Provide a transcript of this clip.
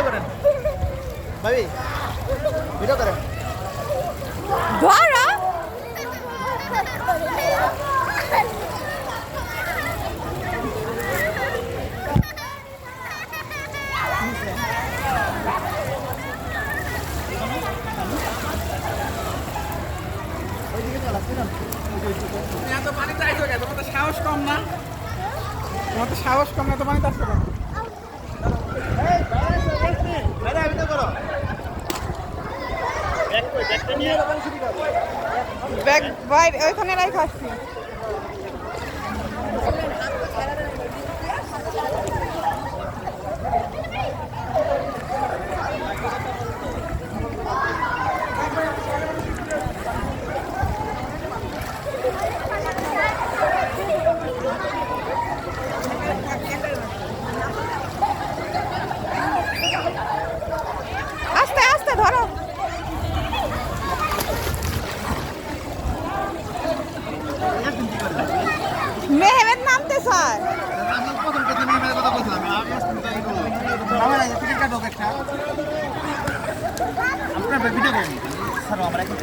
Video করেন ভাবি, video করেন। ধরো এত পানিতে আইছো কেন? তোমার তো সাহস কম না? তোমার তো সাহস কম না, এত পানিতে আসছো কেন? ভিডিও করো। ব্যাগ বাইরে ওইখানে রাই খাচ্ছি। আস্তে আস্তে ধরো। মেহমেদ নামতে স্যার আপনার ভিডিও করেন স্যার, আমরা এখন